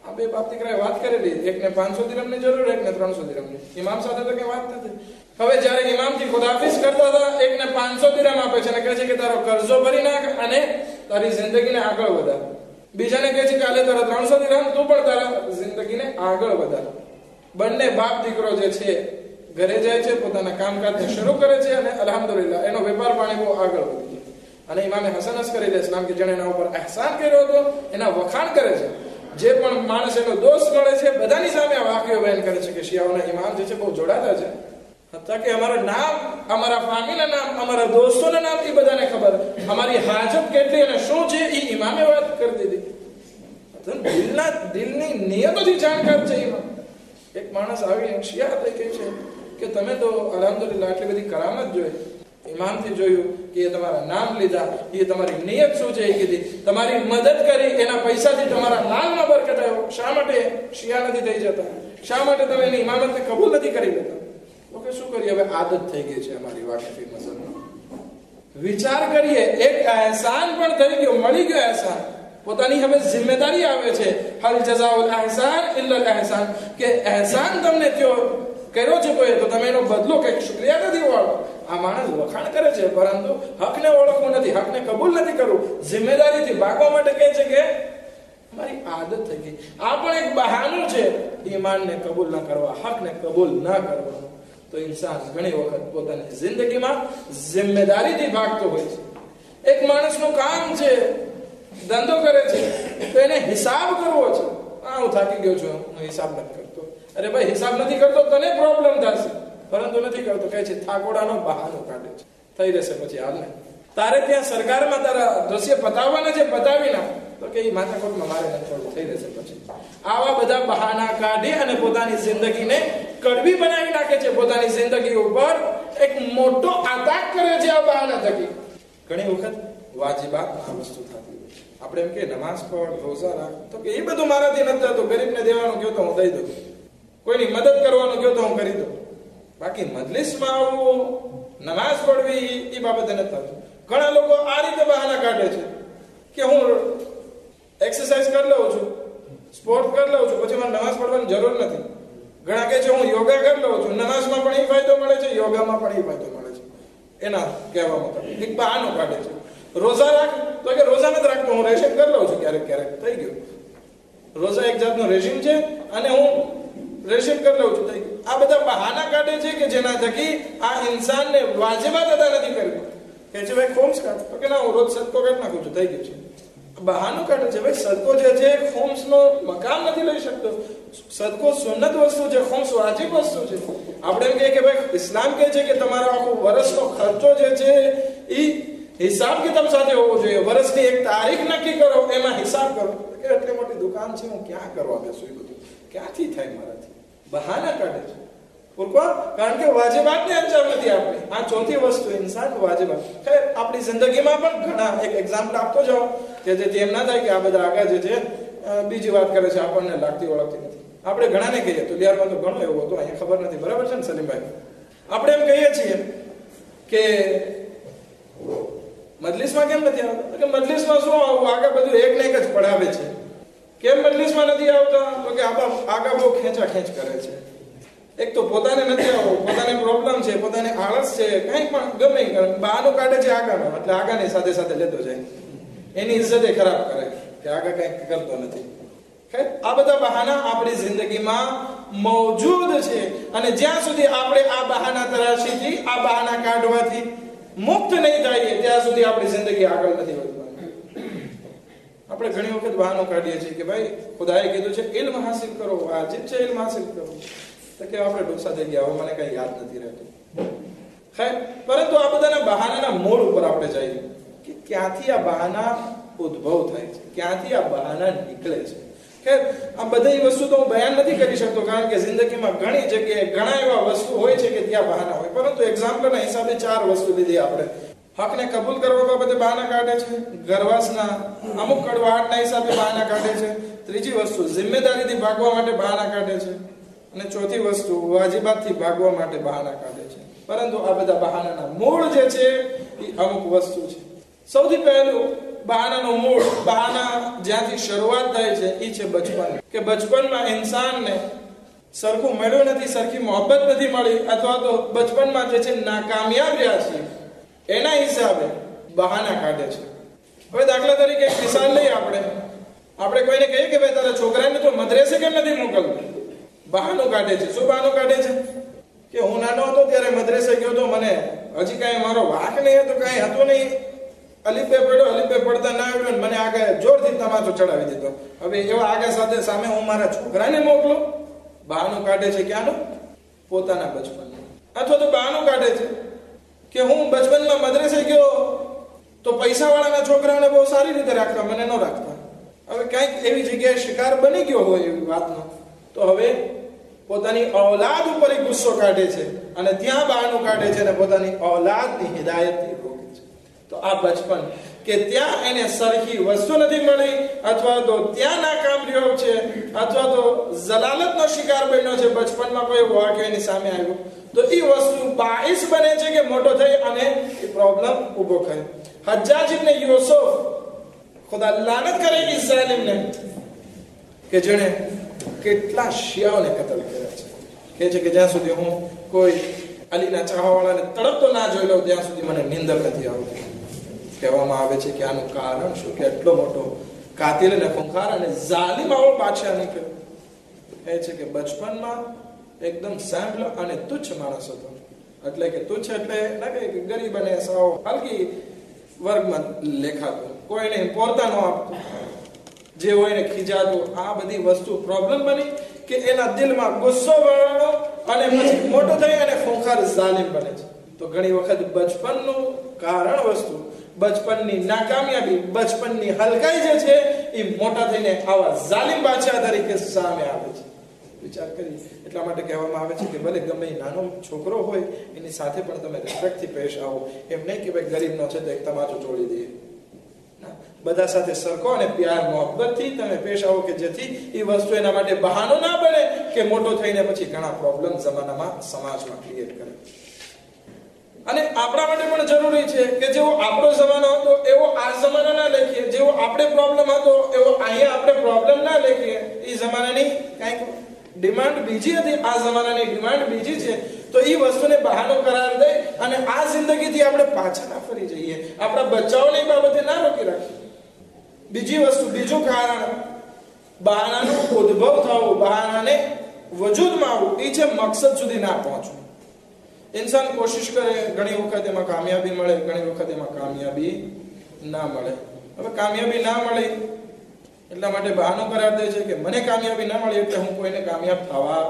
Speaker 2: આ બે બાપ દીકરાએ વાત કરેલી, એકને 500 દિરહમની જરૂર, એકને 300 દિરહમની. ઇમામ સાથે તો કઈ વાત નથી. હવે જ્યારે ઇમામથી ખુદાફિઝ કરતા હતા, એકને 500 દિરહમ આપે છે અને કહે છે કે તારો કર્જો ભરી નાખ અને તારી જિંદગીને આગળ વધાર. બીજાને કહે છે કે આલે તારા 300 દિરહમ, તું પણ તારા જિંદગીને આગળ વધાર. બંને બાપ દીકરો જે છે ઘરે જાય છે, પોતાના કામકાજને શરૂ કરે છે અને અલ્હમ્દુલિલ્લાહ એનો વેપાર પાણી બહુ આગળ વધી જાય. અને ઇમામે હસન અસ્કરી અલૈહિસ્સલામ કે જેણે એના ઉપર અહેસાન કર્યો હતો એના વખાણ કરે છે. જે પણ માણસ એનો દોષ મળે છે બધાની સામે આ વાક્યો બયાન કરે છે કે શિયાઓના ઇમામ જે છે બહુ જોડાતા છે. હતા કે અમારા નામ, અમારા ફામીના નામ, અમારા દોસ્તોના નામ એ બધાને ખબર, અમારી હાજત કેટલી અને શું છે એ ઇમામે વાત કરી દીધી. દિલની નિયતોથી જાણકાર છે ઇમામ. એક માણસ આવી શિયા થઈ કહે છે કે તમે તો અલ્હમ્દુલિલ્લાહ આટલી બધી કરામત જોઈ, ઇમામથી જોયું કે એ તમારા નામ લીધા, એ તમારી નિયત શું છે એ કીધી, તમારી મદદ કરી, એના પૈસાથી તમારા માલમાં બરકત આવ્યો. શા માટે શિયા નથી થઈ જતા? શા માટે તમે એની ઇમામતને કબૂલ નથી કરી લેતા? ઓકે, શું કરીએ, હવે આદત થઈ ગઈ છે અમારી વાકફી મસલમાં. વિચાર કરીએ, એક અહેસાન પણ થઈ ગયો, મળી ગયો અહેસાન. પોતાની હવે જિમ્મેદારી આવે છે. હલ જઝાઉલ અહેસાન ઇલ્લા અલ અહેસાન, કે અહેસાન તમને કર્યો છે કોઈ તો તમે એનો બદલો કંઈક શુક્રિયા નથી વાળો. આ માણસ વખાણ કરે છે પરંતુ હકને ઓળખવું નથી, હકને કબૂલ નથી કરવું, જિમ્મેદારીથી ભાગવા માટે કહે છે કે મારી આદત થઈ ગઈ. આ પણ એક બહાનું છે ઈમાનને કબૂલ ના કરવા, હકને કબૂલ ના કરવા. તો ઇન્સાન ઘણી વખત પોતાની જિંદગીમાં જિમ્મેદારીથી ભાગતો હોય છે. એક માણસનું કામ છે, ધંધો કરે છે તો એને હિસાબ કરવો છે. હું થાકી ગયો છું, હું હિસાબ નથી કરતો. અરે ભાઈ, હિસાબ નથી કરતો તને પ્રોબ્લેમ થશે, પરંતુ નથી કરતો કહે છે થાકોડાનો બહાનો કાઢે છે. થઈ રહેશે પછી હાલ ને, તારે ત્યાં સરકારમાં તારા દ્રશ્ય પતાવવાના છે, પતાવી ના તો કે એ માથાકોટમાં મારે નથી થોડું થઈ રહેશે પછી. આવા બધા બહાના કાઢી અને પોતાની જિંદગીને કડવી બનાવી નાખે છે. પોતાની જિંદગી ઉપર એક મોટો આતાક કરે છે આ બહાના થકી. ઘણી વખત વાજિબાત આ વસ્તુ થતી. આપણે એમ કે નમાઝ પઢ, રોઝા રાખ, તો કે એ બધું મારાથી નથી થતું. ગરીબને દેવાનું કહો તો હું દઈ દઉં, કોઈની મદદ કરવાનું કહો તો હું કરી દઉં. બાકી મજલિસમાં આવવું, નમાઝ પઢવી એ બાબતે નથી થતું. ઘણા લોકો આ રીતે બહાના કાઢે છે કે હું એક્સરસાઇઝ કરી લઉં છું, સ્પોર્ટ કરી લઉં છું, પછી મને નમાઝ પઢવાની જરૂર નથી. ઘણા કહે છે હું યોગા કરી લઉં છું, નમાઝમાં પણ એ ફાયદો મળે છે, યોગામાં પણ એ ફાયદો મળે છે. એના કહેવા મતલબ એક બહાનો કાઢે છે. રોઝા રાખ તો કે રોઝા નથી રાખતો, હું રેશિમ કરી લઉં છું ક્યારેક ક્યારેક. થઈ ગયું, રોઝા એક જાતનો રેશિમ છે અને હું રેશિમ કરી લઉં છું, થઈ ગયું. આ બધા બહાના કાઢે છે કે જેના થકી આ ઇન્સાનને વાજિબાત અદા નથી કરવી. કહે છે ભાઈ ખોમ્સ કાઢ, તો કે ના હું રોજ સદકો કાઢી નાખું છું, થઈ ગયું છે. બહાનું કાઢે છે. ભાઈ સદકો જે છે ખોમ્સનો મકામ નથી લઈ શકતો. સદકો સુન્નત વસ્તુ છે, ખોમ્સ વાજિબ વસ્તુ છે. આપણે એમ કહીએ કે ભાઈ ઇસ્લામ કહે છે કે તમારો આખો વર્ષનો ખર્ચો જે છે એ હિસાબ કિતાબ સાથે હોવો જોઈએ. વર્ષની એક તારીખ નક્કી કરો, એમાં હિસાબ કરો કે એટલી મોટી દુકાન છે, હું ક્યાં કરવા બેસું, એ બધું ક્યાંથી થાય મારાથી. બહાના કાઢે છે. કારણ કે વાજિબાતને અંજામ નથી આપણી. આ ચોથી વસ્તુ ઇન્સાન વાજિબાત. ખૈર, આપણી જિંદગીમાં પણ ઘણા એક એક્ઝામ્પલ આપતો જાઓ કે જેથી એમ ના થાય કે આ બધા આગળ જે છે બીજી વાત કરે છે, આપણને લાગતી ઓળખતી નથી. આપણે ઘણાને કહીએ તો લિયારમાં તો ઘણું એવું હતું, અહીંયા ખબર નથી. બરાબર છે ને સલીમભાઈ? આપણે એમ કહીએ છીએ કે મજલિસમાં કેમ નથી આવતા? કે મજલિસમાં શું આવું, આગળ બધું એક ને એક જ પડાવે છે. કેમ મજલિસમાં નથી આવતા? તો કે આગળ બહુ ખેંચા ખેંચ કરે છે. એક તો પોતાને નથી આવવું, પોતાને પ્રોબ્લેમ છે, પોતાને આળસ છે, કંઈ પણ ગમે બહાનું કાઢે છે આગળનો, એટલે આગળની સાથે સાથે લેતો જાય. એની ઇજ્જતે ખરાબ કરે કે આગળ કંઈક કરતો નથી. આ બધા બહાના આપણી જિંદગીમાં મોજૂદ છે અને જ્યાં સુધી આપણે આ બહાના તરાશીથી, આ બહાના કાઢવાથી મુક્ત નહીં થાય ત્યાં સુધી આપણી જિંદગી આગળ નથી વધવાની. આપણે ઘણી વખત બહાનો કાઢીએ છીએ કે ભાઈ ખુદાએ કીધું છે ઇલ્મ હાસિલ કરો, વાજિબ છે ઇલ્મ હાસિલ કરો, તો કે આપણે ડોસા થઈ ગયા, હવે મને કઈ યાદ નથી રહેતું. ખૈર, પરંતુ આ બધાના બહાનાના મૂળ ઉપર આપણે જઈએ કે ક્યાંથી આ બહાના ઉદ્ભવ થાય છે, ક્યાંથી આ બહાના નીકળે છે. ખેર, આ બધી વસ્તુ તો હું બયાન નથી કરી શકતો, કારણ કે જિંદગીમાં ઘણી જગ્યાએ ઘણા એવા વસ્તુ હોય છે કે ત્યાં બહાના હોય. પરંતુ એક્ઝામ્પલના હિસાબે 4 વસ્તુ લીધી આપણે. હકને કબૂલ કરવા બાબતે બહાના કાઢે છે, ગરવાસના અમુક કડવાહટના હિસાબે બહાના કાઢે છે, ત્રીજી વસ્તુ જિમ્મેદારીથી ભાગવા માટે બહાના કાઢે છે, અને ચોથી વસ્તુ વાજિબાતથી ભાગવા માટે બહાના કાઢે છે. પરંતુ આ બધા બહાનાના મૂળ જે છે એ અમુક વસ્તુ છે. સૌથી પહેલું બહાનાનો મૂળ, બહાના જ્યાંથી શરૂઆત થાય છે એ છે બચપન. કે બચપનમાં ઇન્સાનને સરખું મળ્યું નથી, સરખી મોહબ્બત નથી મળી, અથવા તો બચપનમાં જે છે નાકામયાબ રહ્યા છે, એના હિસાબે બહાના કાઢે છે. હવે દાખલા તરીકે એક મિસાલ લઈએ આપણે કોઈને કહીએ કે ભાઈ તારા છોકરાને તો મદ્રેસે કેમ નથી મોકલતો, બહાનું કાઢે છે. શું બહાનું કાઢે છે? કે હું નાનો હતો ત્યારે મદ્રેસે ગયો તો, મને હજી કાંઈ મારો વાંક નહીં હતો, કાંઈ હતું નહીં, અલીફે પડ્યો, અલીફે પડતા ના આવ્યો, મને આગળ જોરથી તમાચો ચડાવી દીધો. હવે એવા આગળ સાથે સામે હું મારા છોકરાને મોકલું? બહાનું કાઢે છે ક્યાંનું? પોતાના બચપનનું. અથવા તો બહાનું કાઢે છે કે હું બચપનમાં મદ્રેસે ગયો તો પૈસાવાળાના છોકરાઓને બહુ સારી રીતે રાખતા, મને ન રાખતા. હવે કંઈક એવી જગ્યાએ શિકાર બની ગયો હોય એવી વાતનો, તો હવે પોતાની ઔલાદ ઉપર ગુસ્સો કાઢે છે અને ત્યાં બહાનું કાઢે છે અને પોતાની ઔલાદની હિદાયતથી રોકે છે. તો આ બચપન કે ત્યાં એને સરખી વસ્તુ નથી મળી, અથવા તો ત્યાં નાકામ રહ્યો છે, અથવા તો જલાલતનો શિકાર બન્યો છે, બચપનમાં કોઈ વાક્ય એની સામે આવ્યો, તો એ વસ્તુ બાઇસ બને છે કે મોટો થઈ અને એ પ્રોબ્લેમ ઊભો કરે. હજ્જાજ ઇબ્ન યુસુફ, ખુદા લાનત કરે એ ઝાલિમને, કે જેણે કેટલા શિયાઓને કતલ કર્યા છે. કહે છે કે જ્યાં સુધી હું કોઈ અલીના ચાહવાવાળાને તડપતો ના જોઈ લઉં ત્યાં સુધી મને નીંદર નથી આવતી. કહેવામાં આવે છે કે આનું કારણ શું, કે એટલો મોટો કાતિલ અને ખૂંખાર અને ઝાલિમ આવો બાદશાહ નીકળ્યો. કહે છે કે બચપનમાં એકદમ સેમ્પલ અને તુચ્છ માણસ હતો. એટલે કે તુચ્છ એટલે ના કે ગરીબ અને સાવ હલકી વર્ગમાં લેખાતો, કોઈને પોરતા ન આપતું, જે હોય ને ખીજાતું. આ બધી વસ્તુ પ્રોબ્લેમ બની કે એના દિલમાં ગુસ્સો વળાણો અને પછી મોટો થઈ અને ખૂંખાર ઝાલિમ બને છે. તો ઘણી વખત બચપનનું કારણ વસ્તુ, બચપનની નાકામયાબી, બચપનની હલકાઈ જે છે એ મોટા થઈને આવા ઝાલિમ બાદશાહ તરીકે સામે આવે છે. વિચાર કરી. એટલા માટે કહેવામાં આવે છે કે ભલે ગમે નાનો છોકરો હોય એની સાથે પણ તમે રિસ્પેક્ટથી પેશ આવો. એમ નહીં કે ભાઈ ગરીબનો છે તો એક તમાચો ચોળી દઈએ. બધા સાથે સરખો અને પ્યાર મોહબ્બતથી તમે પેશ આવો કે જેથી એ વસ્તુ એના માટે બહાનો ના બને કે મોટો થઈને પછી ઘણા પ્રોબ્લેમ જમાનામાં સમાજમાં ક્રિએટ કરે. અને આપણા માટે પણ જરૂરી છે કે જેવો આપણો જમાનો હતો એવો આ જમાનો ના લેખીએ, જેવો આપણે પ્રોબ્લેમ હતો એવો અહીંયા આપણે પ્રોબ્લેમ ના લેખીએ. એ જમાનાની કંઈક ડિમાન્ડ બીજી હતી, આ જમાનાની ડિમાન્ડ બીજી છે, તો એ વસ્તુને બહાનો કરાર દે અને આ જિંદગીથી આપણે પાછા ના ફરી જઈએ, આપણા બચ્ચાઓની બાબતે ના રોકી રાખીએ. બીજી વસ્તુ, બીજું કારણ બહાનાનું ઉદ્ભવ થવું, બહાનાને વજૂદમાં આવવું, એ છે મકસદ સુધી ના પહોંચવું. ઇન્સાન કોશિશ કરે, ઘણી વખત એમાં કામયાબી મળે, ઘણી વખત એમાં કામયાબી ના મળે. હવે કામયાબી ના મળી એટલા માટે બહાનો કરાર દે છે કે મને કામયાબી ના મળી એટલે હું કોઈને કામયાબ થવા.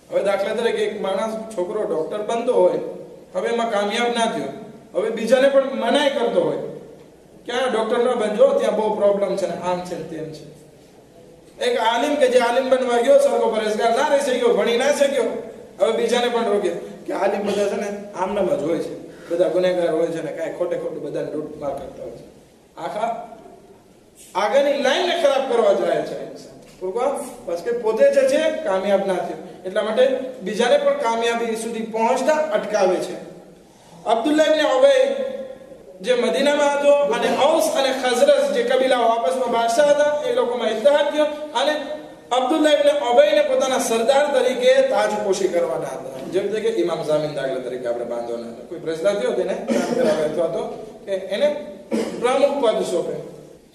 Speaker 2: હવે દાખલા તરીકે એક માણસ, છોકરો ડોક્ટર બનતો હોય, હવે એમાં કામયાબ ના થયો, હવે બીજાને પણ મનાઈ કરતો હોય ક્યાં ડોક્ટર ન બનજો, ત્યાં બહુ પ્રોબ્લેમ છે ને આમ છે તેમ છે. એક આલિમ કે જે આલિમ બનવા ગયો, સરખો પરહેજગાર ના રહી શક્યો, ભણી ના શક્યો, હવે બીજાને પણ રોકે કે આલિમ બધા છે ને આમનામ જ હોય છે, બધા ગુનેગાર હોય છે ને કાંઈ ખોટે ખોટું બધાને લૂંટમાર કરતા હોય છે. આખા આગળની લાઈનને ખરાબ કરવા જાય છે બસ કે પોતે જે છે કામયાબ ના થયો, એટલા માટે બીજાને પણ કામયાબી સુધી પહોંચતા અટકાવે છે. અબ્દુલ્લાહ ઇબ્ન ઉબય જે મદીનામાં હતો અને ઔસ અને ખઝરજ જે કબીલાઓ આપસમાં બાદશાહ હતા, એ લોકોમાં ઇત્તહાદ થયો અને અબ્દુલ્લાહ ઇબ્ન ઉબયને પોતાના સરદાર તરીકે તાજપોશી કરવાના હતા. જેમ કે ઇમામ ઝામીન દાખલા તરીકે આપણે બાંધવાના હતા. કોઈ પ્રશ્ન થયો તેને કામ કરાવે અથવા તો કે એને પ્રમુખ પદ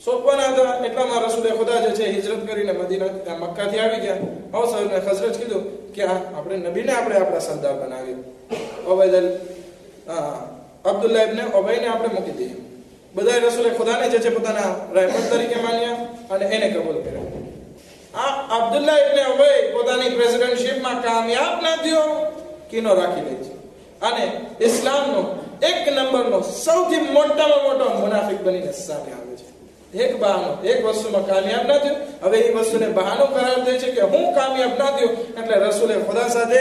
Speaker 2: સોંપવાના હતા. એટલામાં રસૂલે ખુદા જે છે હિજરત કરીને મદીના મક્કાથી આવી ગયા. ઔસ અને ખઝરજ કીધું કે આપણે નબીને આપણે આપણા સરદાર બનાવીએ, અબ્દુલ્લાહ ઇબ્ન ઉબયને આપણે મૂકી દઈએ. બધા રસૂલે ખુદાને જે છે પોતાના રહેમત તરીકે માન્યા અને એને કબૂલ કર્યા. આ અબ્દુલ્લાહ ઇબ્ન ઉબય પોતાની પ્રેસિડેન્ટશિપમાં કામયાબ ના થયો, કીનો રાખી લે છે અને ઇસ્લામનો એક નંબરનો સૌથી મોટામાં મોટો મુનાફિક બનીને સામે આવે છે. એક બહાનો, એક વસ્તુમાં કામયાબ ના થયો, હવે એ વસ્તુને બહાનો કરાર દે છે કે હું કામયાબ ના થયો એટલે રસૂલે ખુદા સાથે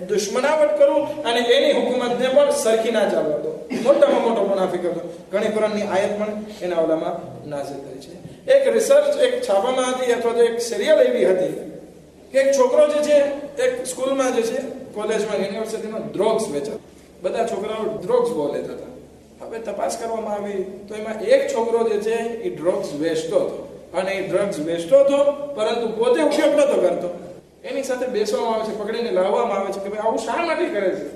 Speaker 2: દુશ્મનાવટ કરું અને એની હુકુમતને પણ સરખી ના ચાલવા દો. મોટામાં મોટો મુનાફિક હતો. ઘણી કુરાનની આયત પણ એના ઓલામાં નાઝિલ થઈ છે. એક રિસર્ચ એક છાપામાં હતી અથવા તો એક સિરિયલ એવી હતી કે એક છોકરો જે છે એક સ્કૂલમાં જે છે કોલેજમાં યુનિવર્સિટીમાં ડ્રગ્સ વેચાતો. બધા છોકરાઓ ડ્રગ્સ બહુ લેતા હતા. હવે તપાસ કરવામાં આવી તો એમાં એક છોકરો જે છે એ ડ્રગ્સ વેચતો હતો અને એ ડ્રગ્સ વેચતો હતો પરંતુ પોતે ઉપયોગ નતો કરતો. એની સાથે બેસવામાં આવે છે, પકડીને લાવવામાં આવે છે કે ભાઈ આવું શા માટે કરે છે?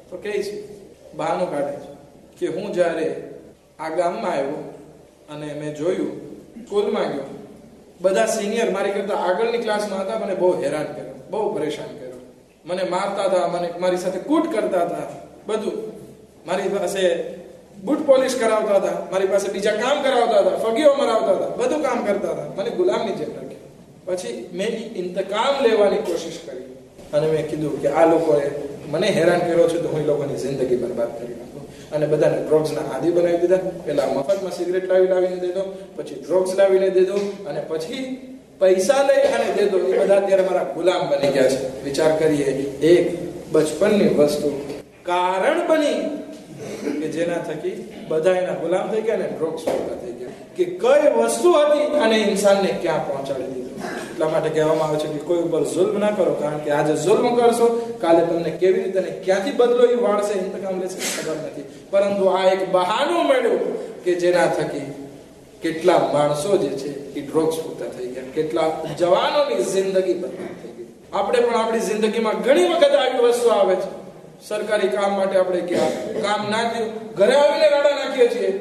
Speaker 2: તો કહે છે, બહાનું કાઢે છે કે હું જ્યારે આ ગામમાં આવ્યો અને મેં જોયું, સ્કૂલમાં ગયો, બધા સિનિયર મારી કરતા આગળની ક્લાસમાં હતા, મને બહુ હેરાન કર્યો, બહુ પરેશાન કર્યો, મને મારતા હતા, મને મારી સાથે કૂટ કરતા હતા, બધું મારી પાસે બૂટ પોલિશ કરાવતા હતા, મારી પાસે બીજા કામ કરાવતા હતા, ફગીઓ મરાવતા હતા, બધું કામ કરતા હતા, મને ગુલામની જેમ રાખ્યો. પછી મેં ઇંતકામ લેવાની કોશિશ કરી અને મેં કીધું કે આ લોકોએ મને હેરાન કર્યો છે તો હું એ લોકોની જિંદગી બરબાદ કરી નાખું અને બધાને ડ્રગ્સના આદિ બનાવી દીધા. પહેલા મફતમાં સિગરેટ લાવીને દે દો, પછી ડ્રગ્સ લાવીને દે દો અને પછી પૈસા લઈ અને દે દો. એ બધા અત્યારે મારા ગુલામ બની ગયા છે. વિચાર કરીએ, એક બચપનની વસ્તુ કારણ બની કે જેના થકી બધા એના ગુલામ થઈ ગયા અને ડ્રગ્સ પૂરા થઈ ગયા કે કઈ વસ્તુ હતી અને ઇન્સાનને ક્યાં પહોંચાડી દીધું. એટલા માટે કહેવામાં આવે છે કે કોઈ ઉપર જુલ્મ ના કરો, કારણ કે આજે જુલ્મ કરશો કાલે તમને કેવી રીતે અને ક્યાંથી બદલો એ વાળશે, ઇંતકામ લેશે ખબર નથી. પરંતુ આ એક બહાનું મળ્યું કે જેના થકી કેટલા માણસો જે છે એ ડ્રગ્સ પૂરતા થઈ ગયા, કેટલા જવાનોની જિંદગી બરબાદ થઈ ગઈ. આપણે પણ આપણી જિંદગીમાં ઘણી વખત આવી વસ્તુ આવે છે. સરકારી કામ માટે આપણે ક્યાં કામ ના થયું, ઘરે આવીને રાડા નાખીએ છીએ,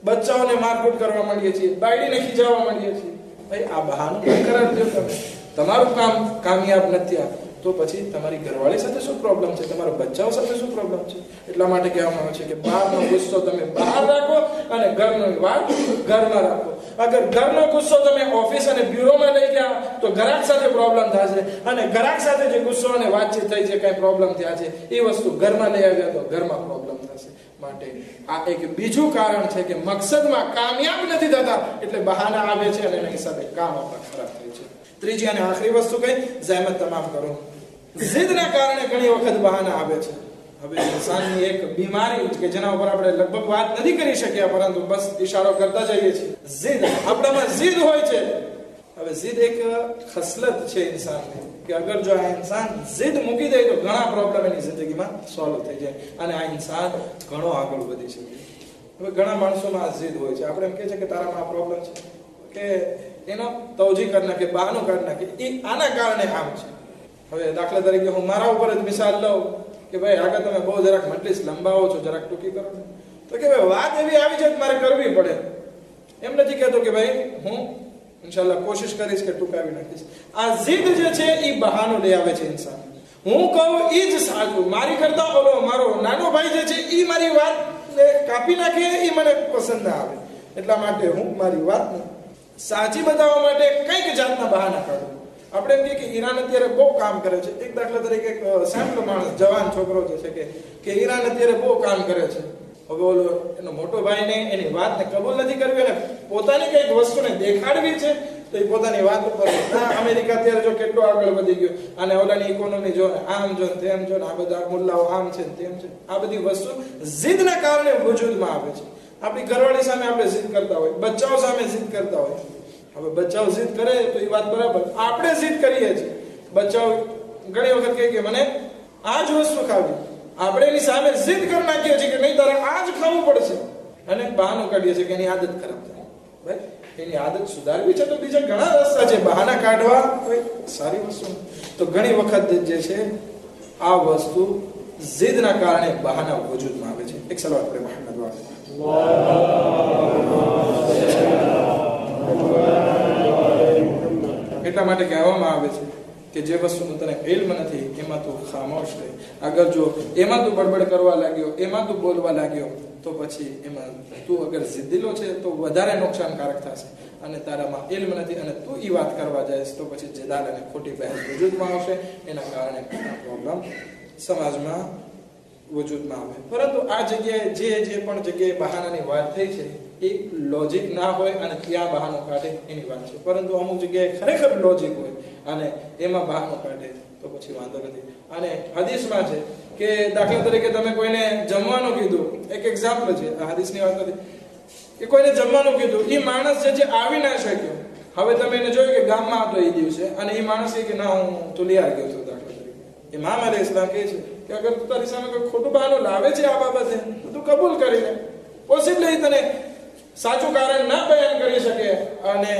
Speaker 2: બચ્ચાઓને મારકૂટ કરવા માંડીએ છીએ, બાયડીને ખીજાવવા માંડીએ છીએ. ભાઈ આ બહાનું કરાર દો. તમે તમારું કામ કામયાબ નથી તો પછી તમારી ઘરવાળી સાથે શું પ્રોબ્લેમ છે, તમારા બચ્ચાઓ સાથે શું પ્રોબ્લેમ છે? એટલા માટે કહેવામાં આવે છે કે બહારનો ગુસ્સો તમે બહાર રાખો અને ઘરનો વાત ઘરમાં રાખો. અગર ઘરનો ગુસ્સો તમે ઓફિસ અને બ્યુરોમાં લઈ ગયા તો ગ્રાહક સાથે પ્રોબ્લેમ થશે અને ગ્રાહક સાથે જે ગુસ્સો અને વાતચીત થઈ છે, કઈ પ્રોબ્લેમ થયા છે, એ વસ્તુ ઘરમાં લઈ આવ્યા તો ઘરમાં પ્રોબ્લેમ થશે. માટે આ એક બીજું કારણ છે કે મકસદમાં કામયાબ નથી થતા એટલે બહાના આવે છે અને એના હિસાબે કામ આપણા ખરાબ થાય છે. ત્રીજી અને આખરી વસ્તુ કઈ? જહેમત તમામ કરો. જીદના કારણે ઘણી વખત બહાના આવે છે. હવે ઇન્સાનની એક બીમારી કે જેના ઉપર આપણે લગભગ વાત નથી કરી શક્યા પરંતુ બસ ઈશારો કરતા જઈએ છીએ. જીદ, આપણામાં જીદ હોય છે. હવે જીદ એક ખસલત છે ઇન્સાનની કે અગર જો આ ઇન્સાન જીદ મૂકી દે તો ઘણા પ્રોબ્લેમ એની જિંદગીમાં સોલ્વ થઈ જાય અને આ ઇન્સાન ઘણો આગળ વધી શકે. હવે ઘણા માણસોમાં આ જીદ હોય છે. આપણે એમ કહે છે કે તારામાં આ પ્રોબ્લેમ છે કે એનો તવજી કરી નાખે, બહાનું કાઢી નાખે, એ આના કારણે આમ છે. હવે દાખલા તરીકે હું મારા ઉપર જ મિસાલ લઉં કે ભાઈ આગળ તમે બહુ જરાક મટલીસ લંબાવો છો, જરાક ટૂંકી કરો તો કે ભાઈ વાત એવી આવી છે કે મારે કરવી પડે. એમ નથી કહેતો કે ભાઈ હું ઇન્શાલ્લાહ કોશિશ કરીશ કે ટૂંકાવી નાખીશ. આ જીદ જે છે એ બહાનું લઈ આવે છે ઇન્સાન. હું કહું એ જ સાચું, મારી કરતા ઓલો મારો નાનો ભાઈ જે છે એ મારી વાત કાપી નાખે એ મને પસંદ ના આવે. એટલા માટે હું મારી વાતને સાચી બતાવવા માટે કઈક જાતના બહાના કાઢું. આપણે એમ કે ઈરાન અત્યારે બહુ કામ કરે છે. એક દાખલા તરીકે સાંભળો માણસ, જવાન છોકરો જે છે કે ઈરાન અત્યારે બહુ કામ કરે છે. હવે ઓલો એનો મોટો ભાઈને એની વાતને કબૂલ નથી કરવી અને પોતાની કઈક વસ્તુને દેખાડવી છે તો એ પોતાની વાત ઉપર અમેરિકા અત્યારે જો કેટલો આગળ વધી ગયો અને ઓલાની ઇકોનોમી જો આમ જો તેમ જો, આ બધા મુલ્લાઓ આમ છે તેમ છે, આ બધી વસ્તુ જીદના કારણે વજૂદમાં આવે છે. આપણી ઘરવાળી સામે આપણે જીદ કરતા હોય, બચ્ચાઓ સામે જીદ કરતા હોય. હવે બચ્ચાઓ જીદ કરે તો એ વાત બરાબર, આપણે જીદ કરીએ છીએ. બચ્ચાઓ ઘણી વખત કહે કે મને આ જ વસ્તુ ખાવી, આપણે એની સામે જીદ કરી નાખીએ છીએ કે નહીં તારે આ જ ખાવું પડશે અને બહાનું કાઢીએ છીએ કે એની આદત ખરાબ થાય. ભાઈ એની આદત સુધારવી છે તો બીજા ઘણા રસ્તા છે. બહાના કાઢવા કોઈ સારી વસ્તુ તો ઘણી વખત જે છે આ વસ્તુ જીદના કારણે બહાના વજૂદમાં આવે છે. એક સલાવત આપણે મહમ્મદ વાળે એટલા માટે કહેવામાં આવે છે કે જે વસ્તુનું તને ઇલ્મ નથી એમાં તું ખામોશ રહે. અગર જો એમાં તું બડબડ કરવા લાગ્યો, એમાં તું બોલવા લાગ્યો, તો પછી એમાં તું અગર જિદ્દીલો છે તો વધારે નુકસાનકારક થશે. અને તારામાં ઇલ્મ નથી અને તું એ વાત કરવા જાય તો પછી જિદાલ અને ખોટી બહેસ વજૂદમાં આવશે. એના કારણે પ્રોબ્લેમ સમાજમાં વજૂદમાં આવે. પરંતુ આ જગ્યાએ જે પણ જગ્યાએ બહાનાની વાત થઈ છે એ લોજિક ના હોય અને ત્યાં બહાનો કાઢે એની વાત છે. પરંતુ અમુક જગ્યાએ ખરેખર લોજિક હોય અને એમાં બહાનો કાઢે તો પછી વાંધો નથી. અને હદીસમાં છે કે દાખલા તરીકે તમે કોઈને જમવાનું કીધું, એક એક્ઝામ્પલ છે, આ હદીસની વાત નથી, કે કોઈને જમવાનું કીધું, એ માણસ જે આવી ના શક્યો, હવે તમે એને જોયું કે ગામમાં હતો એ દિવસે અને એ માણસ કે ના હું તુલિયાર ગયો છું, દાખલા તરીકે ઇમામ અલૈહિસ સલામ કહે છે કે અગર તું તારી સામે કોઈ ખોટું બહાનું લાવે છે આ બાબતે તો તું કબૂલ કરી લે. પોસિબલી તને સાચું કારણ ના બયાન કરી શકે અને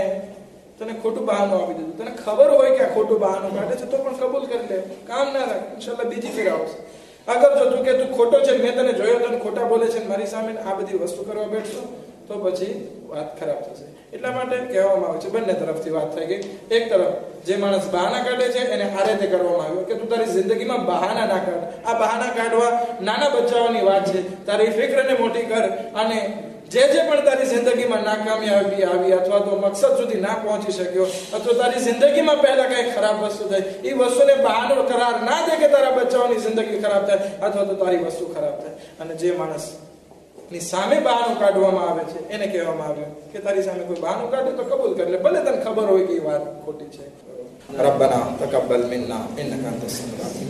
Speaker 2: તને ખોટું બહાનું આપી દીધું, તને ખબર હોય કે આ ખોટું બહાનું કાઢે છે તો પણ કબૂલ કરી લે, કામ ના રાખ, ઇન્શાલ્લાહ બીજી ફેર આવશે. અગર જો તું કે તું ખોટો છે, મેં તને જોયો તને ખોટા બોલે છે મારી સામે આ બધી વસ્તુ કરવા બેઠશો તો પછી વાત ખરાબ થશે. એટલા માટે કહેવામાં આવે છે બંને તરફથી વાત થઈ ગઈ. એક તરફ જે માણસ બહાના કાઢે છે એને આ રીતે કરવામાં આવ્યું કે તું તારી જિંદગીમાં બહાના ના કાઢ. આ બહાના કાઢવા નાના બચ્ચાઓની વાત છે. તારી ફિક્રને મોટી કર અને જે પણ તારી જિંદગીમાં નાકામયાબી આવી અથવા તો મકસદ સુધી ના પહોંચી શક્યો અથવા તારી જિંદગીમાં પહેલા કઈ ખરાબ વસ્તુ થઈ, એ વસ્તુને બહાનો કરાર ના દે કે તારા બચ્ચાઓની જિંદગી ખરાબ થાય અથવા તો તારી વસ્તુ ખરાબ થાય. અને જે માણસ ની સામે બહાનું કાઢવામાં આવે છે એને કહેવામાં આવે કે તારી સામે કોઈ બહાનું કાઢે તો કબૂલ કરી લે, ભલે તને ખબર હોય કે એ વાત ખોટી છે. રબ્બના તકબ્બલ મિન્ના ઇન્નકા અંતસ સમીઉલ અલીમ.